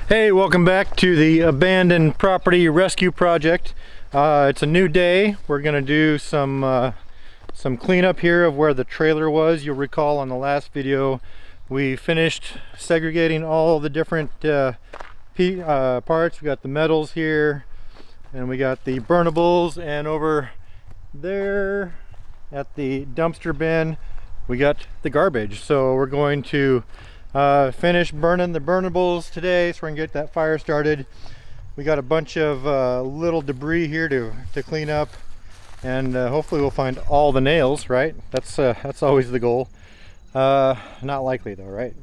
Hey, welcome back to the abandoned property rescue project. It's a new day. We're going to do some cleanup here of where the trailer was. You'll recall on the last video we finished segregating all the different parts. We got the metals here, and we got the burnables, and over there at the dumpster bin we got the garbage. So we're going to finish burning the burnables today, so we can get that fire started. We got a bunch of little debris here to clean up, and hopefully we'll find all the nails, right? That's always the goal. Not likely though, right?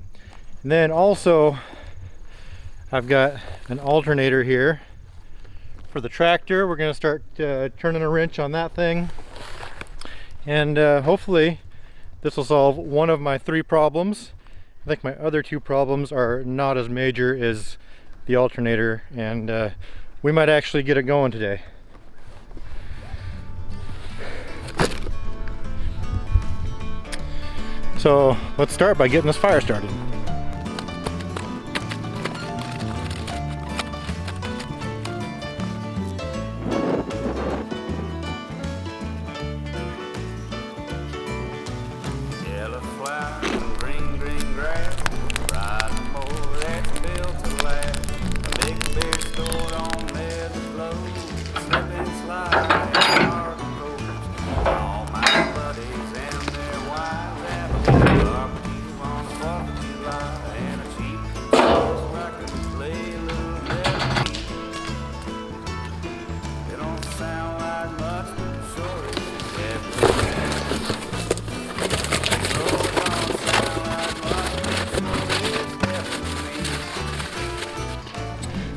And then also I've got an alternator here for the tractor. We're going to start turning a wrench on that thing, and hopefully this will solve one of my 3 problems. I think my other 2 problems are not as major as the alternator, and we might actually get it going today. So let's start by getting this fire started.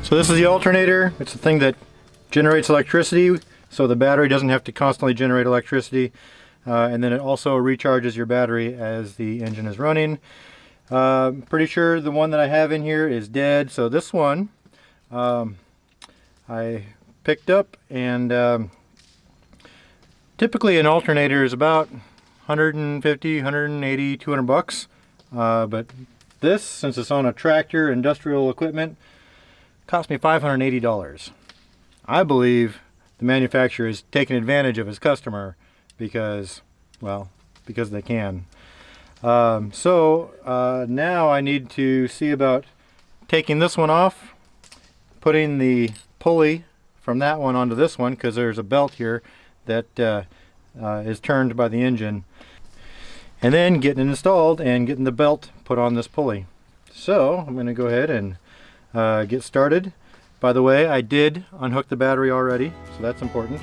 So this is the alternator. It's the thing that generates electricity, so the battery doesn't have to constantly generate electricity, and then it also recharges your battery as the engine is running. Pretty sure the one that I have in here is dead, so this one I picked up, and typically an alternator is about 150, 180, 200 bucks, but this, since it's on a tractor, industrial equipment, cost me $580. I believe the manufacturer is taking advantage of his customer because they can. Now I need to see about taking this one off, putting the pulley from that one onto this one, because there's a belt here that is turned by the engine, and then getting it installed and getting the belt put on this pulley. So I'm going to go ahead and get started. By the way, I did unhook the battery already, so that's important.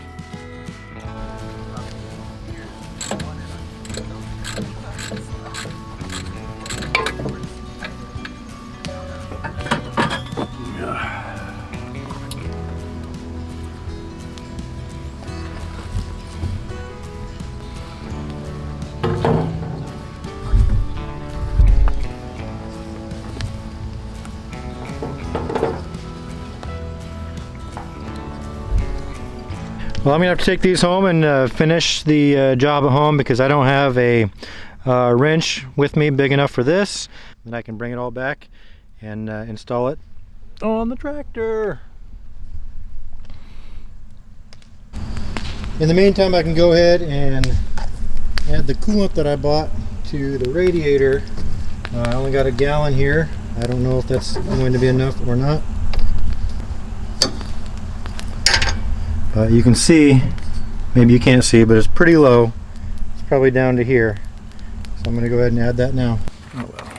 Well, I'm going to have to take these home and finish the job at home, because I don't have a wrench with me big enough for this. Then I can bring it all back and install it on the tractor. In the meantime, I can go ahead and add the coolant that I bought to the radiator. I only got a gallon here. I don't know if that's going to be enough or not. You can see, maybe you can't see, but it's pretty low. It's probably down to here. So I'm going to go ahead and add that now. Oh well.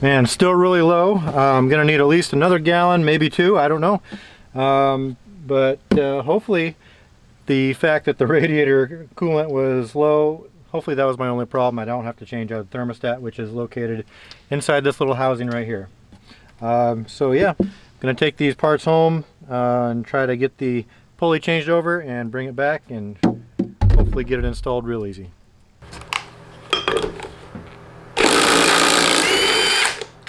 Man, still really low. I'm gonna need at least another gallon, maybe 2, I don't know. But hopefully the fact that the radiator coolant was low hopefully that was my only problem. I don't have to change out the thermostat, which is located inside this little housing right here. So yeah, I'm gonna take these parts home and try to get the pulley changed over and bring it back and hopefully get it installed real easy.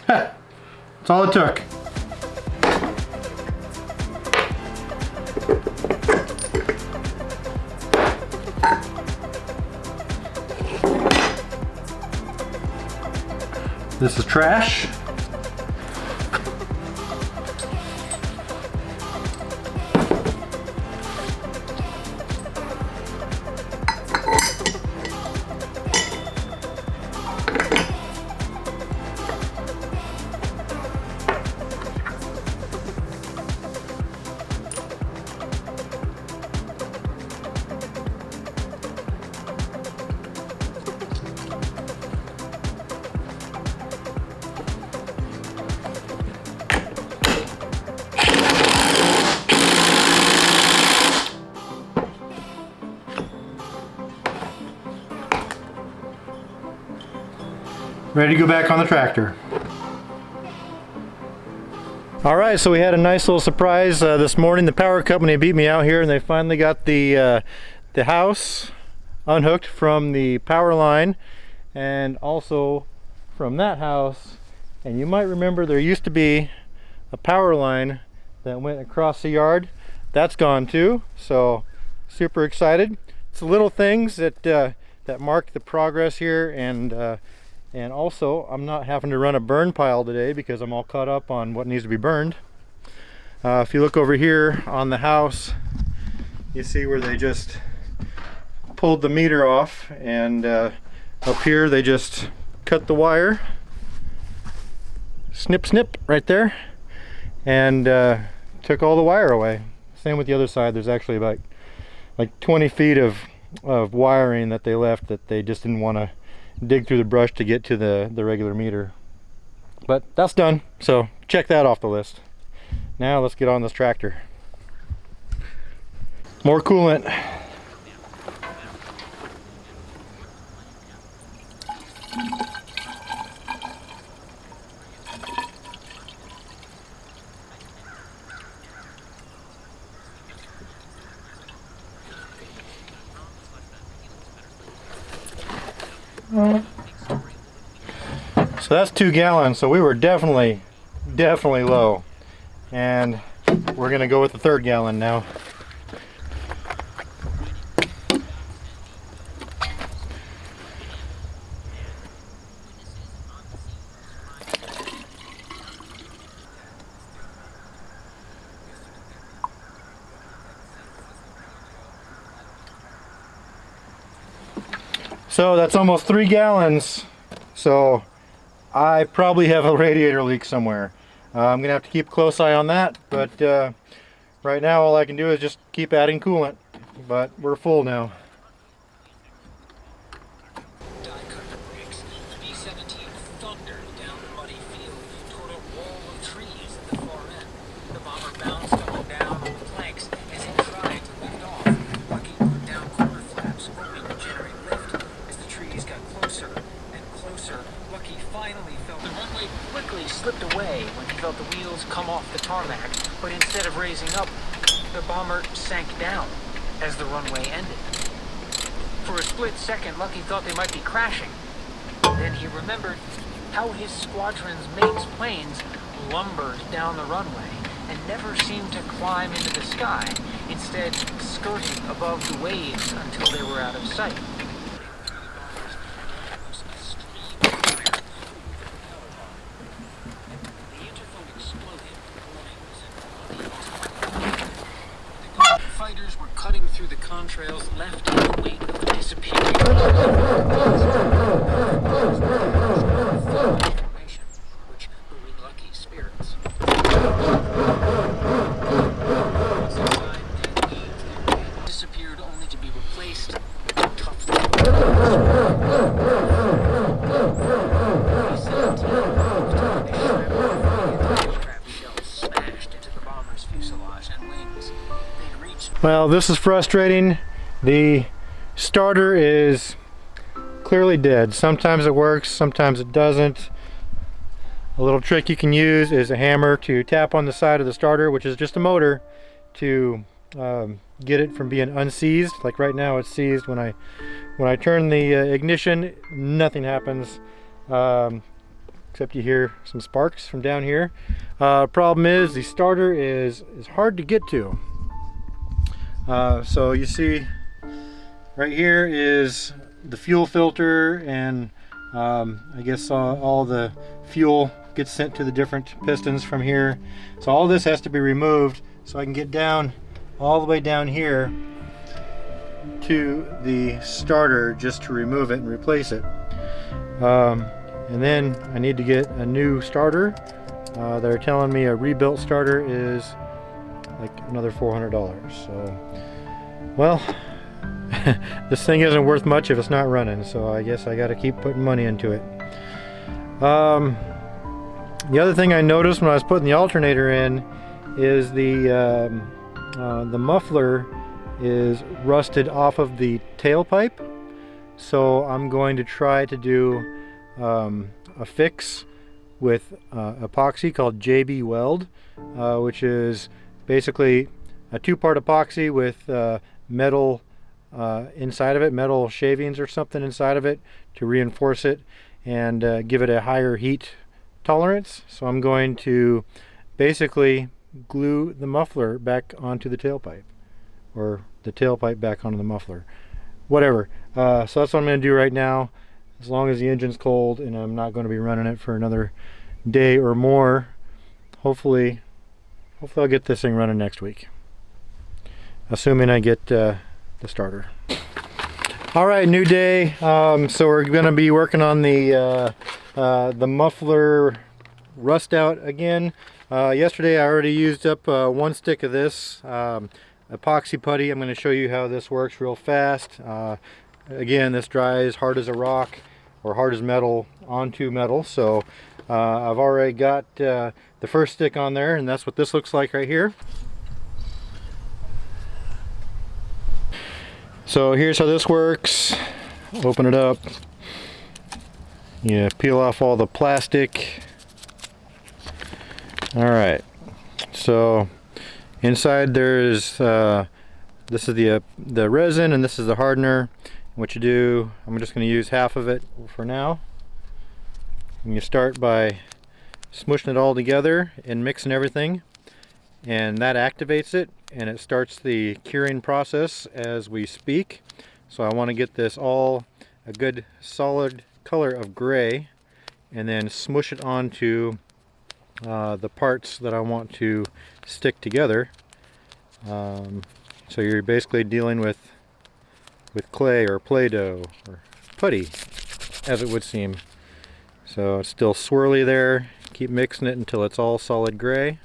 That's all it took. This is trash. Ready to go back on the tractor. Alright, so we had a nice little surprise this morning. The power company beat me out here and they finally got the house unhooked from the power line and also from that house. And you might remember there used to be a power line that went across the yard. That's gone too, so super excited. It's the little things that that mark the progress here, and also I'm not having to run a burn pile today because I'm all caught up on what needs to be burned. If you look over here on the house, you see where they just pulled the meter off, and up here they just cut the wire, snip snip right there, and took all the wire away. Same with the other side. There's actually about like 20 feet of wiring that they left that they just didn't want to dig through the brush to get to the regular meter. But that's done, so check that off the list. Now let's get on this tractor. More coolant. So that's 2 gallons, so we were definitely low, and we're gonna go with the 3rd gallon now. So that's almost 3 gallons. So I probably have a radiator leak somewhere. I'm gonna have to keep a close eye on that, but right now all I can do is just keep adding coolant. But we're full now. Slipped away when he felt the wheels come off the tarmac, but instead of raising up, the bomber sank down as the runway ended. For a split second, Lucky thought they might be crashing. Then he remembered how his squadron's mate's planes lumbered down the runway and never seemed to climb into the sky, instead skirting above the waves until they were out of sight. Fighters were cutting through the contrails left in the wake of the disappearing formation, which buoyed Lucky's spirits. Disappeared only to be replaced with tough smashed into the bomber's fuselage and wings. Well, this is frustrating. The starter is clearly dead. Sometimes it works, sometimes it doesn't. A little trick you can use is a hammer to tap on the side of the starter, which is just a motor, to get it from being unseized. Like right now it's seized. When I turn the ignition, nothing happens, except you hear some sparks from down here. Problem is the starter is hard to get to. So you see right here is the fuel filter, and I guess all the fuel gets sent to the different pistons from here. So all this has to be removed so I can get down all the way down here to the starter just to remove it and replace it. And then I need to get a new starter. They're telling me a rebuilt starter is like another $400. So, well, this thing isn't worth much if it's not running, so I guess I got to keep putting money into it. The other thing I noticed when I was putting the alternator in is the muffler is rusted off of the tailpipe. So I'm going to try to do a fix with epoxy called JCB Weld, which is basically a two-part epoxy with metal inside of it, metal shavings or something inside of it to reinforce it and give it a higher heat tolerance. So I'm going to basically glue the muffler back onto the tailpipe, or the tailpipe back onto the muffler, whatever. So that's what I'm going to do right now, as long as the engine's cold and I'm not going to be running it for another day or more. Hopefully I'll get this thing running next week, assuming I get the starter. All right, new day. So we're going to be working on the muffler rust out again. Yesterday I already used up one stick of this epoxy putty. I'm going to show you how this works real fast. Again, this dries hard as a rock or hard as metal onto metal. So I've already got the first stick on there, and that's what this looks like right here. So here's how this works. Open it up. You peel off all the plastic. All right. So inside there's this is the resin, and this is the hardener. What you do, I'm just going to use half of it for now. And you start by smushing it all together and mixing everything, and that activates it, and it starts the curing process as we speak. So I want to get this all a good solid color of gray, and then smush it onto the parts that I want to stick together. So you're basically dealing with clay or Play-Doh or putty, as it would seem. So it's still swirly there. Keep mixing it until it's all solid gray.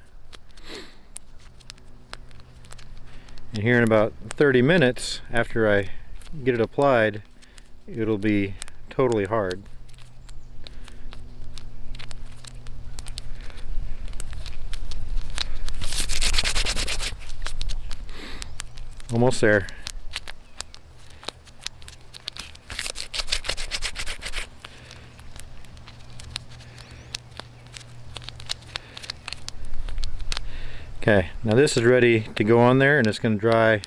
And here in about 30 minutes after I get it applied, it'll be totally hard. Almost there. Okay, now this is ready to go on there, and it's going to dry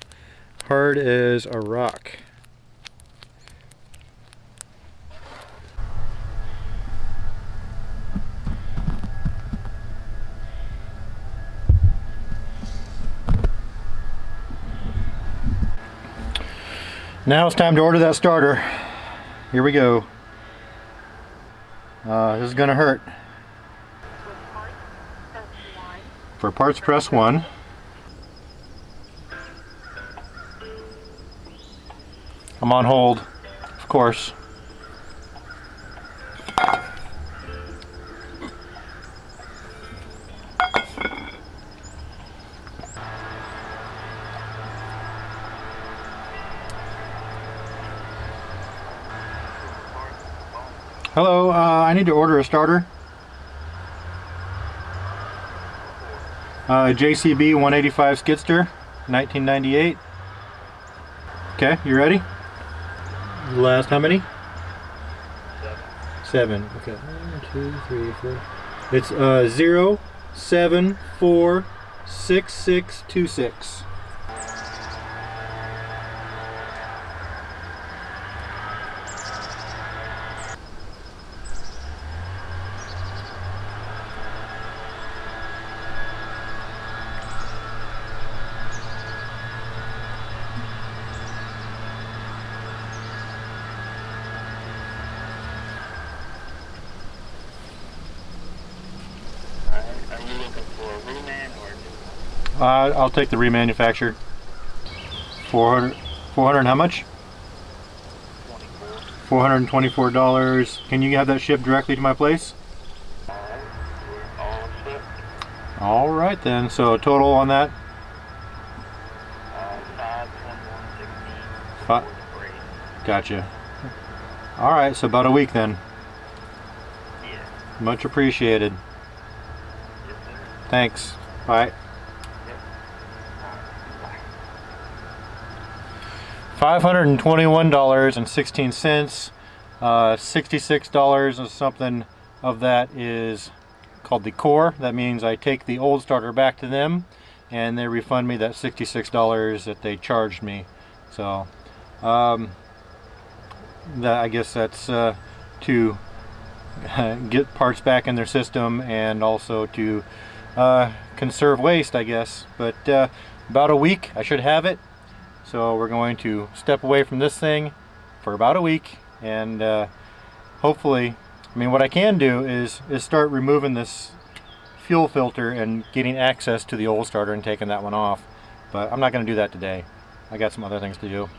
hard as a rock. Now it's time to order that starter. Here we go. This is going to hurt. For parts, press 1. I'm on hold, of course. Hello, I need to order a starter. JCB 185 Skidsteer, 1998. Okay, you ready? Last how many? 7. Okay. 1, 2, 3, 4. It's 0, 7, 4, 6, 6, 2, 6. Are you looking for a reman or I'll take the remanufactured. 400 and how much? 24? $424. Can you have that shipped directly to my place? Alright, we're all set. All right then. So total on that? 5/21/16. Fi- Gotcha. All right, so about a week then. Yeah. Much appreciated. Yes, sir. Thanks. Bye. Yep. Bye. $521.16. $66 and something of that is called the core. That means I take the old starter back to them and they refund me that $66 that they charged me. So I guess that's to get parts back in their system and also to conserve waste, I guess. But about a week I should have it. So we're going to step away from this thing for about a week, and hopefully, I mean, what I can do is start removing this fuel filter and getting access to the old starter and taking that one off. But I'm not going to do that today. I got some other things to do.